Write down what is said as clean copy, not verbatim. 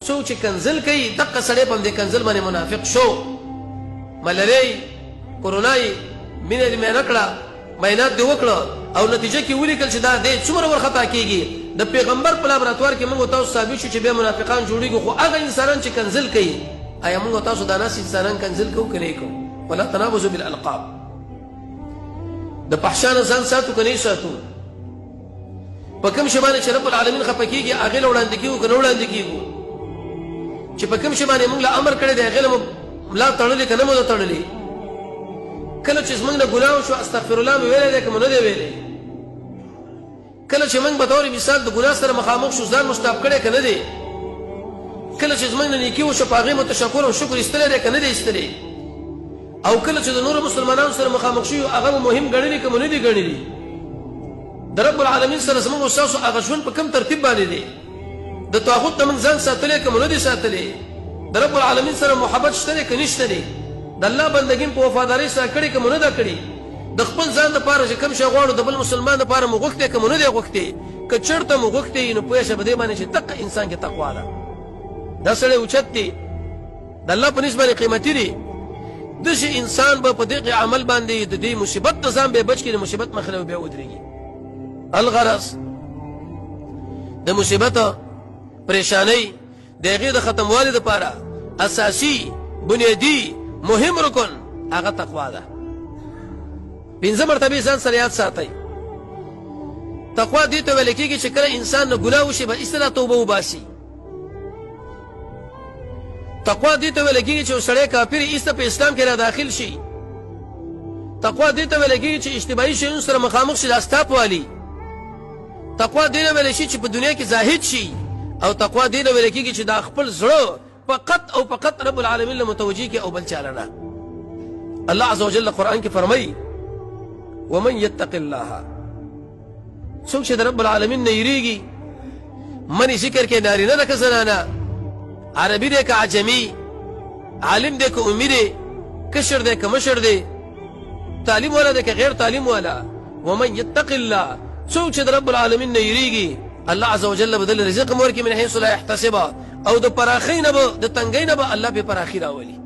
څوک چې کنزل کوي دغه سړی په دې کنزل باندې منافق شو. ملری کورونای مینه دې مې نکړه مینات دې وکړه او نتیجه کې ولیکل چې دا دې څومره ورخطا کیږي. د پیغمبر په لابراتوار کې موږ تاسو ثابت شو چې به منافقان جوړیږي، خو هغه انسانان چې کنزل کوي آیا موږ تاسو دا ناس انسانان کنزل کوو کنه کوو؟ ولا تنابزوا بالالقاب. د پحشان ځان ساتو کنه ساتو. په کوم شی باندې چې رب العالمین خپه کیږي هغه وړاندې کیږو کنه وړاندې کیږو. چې په کوم شی باندې موږ له امر کړی دی هغه لا تړلې کنه مو تړلې. کله چې موږ نه ګناه شو استغفر الله مې ویلې ده کوم نه دی ویلې. کله چې موږ به تور مثال د ګناه سره مخامخ شو ځان مستاب کړي کنه دی. کله چې موږ نه نیکی وشو پاغه متشکر او شکر استلې ده کنه دی استلې. او کله چې د نور مسلمانانو سره مخامخ شو هغه مهم ګڼلې کوم نه دی ګڼلې. د رب العالمین سره زموږ استاد هغه ژوند په کوم ترتیب باندې دی؟ د طاغوت نه موږ ځان ساتلې کوم نه دی ساتلې؟ د رب العالمین سره محبت شته کې نشته دی؟ د الله بندګین په وفاداری سره کړي کوم نه دا کړي؟ د خپل ځان لپاره چې کوم شی غواړو د بل مسلمان لپاره موږ غوښتي کوم نه دی غوښتي؟ که چېرته موږ غوښتي نو پوه شه په دې باندې چې دغه انسان کې تقوا ده، دا سړی اوچت دی، د الله په نسبت قیمتي دی. داسې انسان به په دغه عمل باندې د دې مصیبت نه ځان به بچ کړي، د مصیبت مخ نه بیا ودرېږي. الغرض د مصیبت پریشانی د هغې د ختموالي دپاره اساسي بنیادي مهم رکن هغه تقوا ده. 5 مرتبه ځان سره یاد ساتئ. تقوا دې ته ویل کېږي چې کله انسان نه ګناه وشي به ایستله توبه وباسي. تقوا دې ته ویل کېږي چې یو سړی کافر ایسته په اسلام کې را داخل شي. تقوا دې ته ویل کېږي چې اشتباهي شیانو سره مخامخ شي د استاپ والي. تقوا دې ته ویل شي چې په دنیا کې زاهد شي. او تقوا دې ته ویل کېږي چې دا خپل زړه فقط او فقط رب العالمین له متوجه کې او بل چاله نه. الله عز وجل قرآن کې فرمایي ومن يتق الله، څوک چې د رب العالمین نه یریږي، منی ذکر کې نارینه ده که زنانه، عربي دی که عجمي، عالم دی که امي دی، کشر دی که مشر دی، تعلیم والا دی که غیر تعلیم والا. ومن يتق الله، څوک چې د رب العالمین نه یریږي الله عز وجل بدل رزق ورکړي من حيث لا يحتسب، او د پراخۍ نه به د تنګۍ نه به الله په پراخي راولي.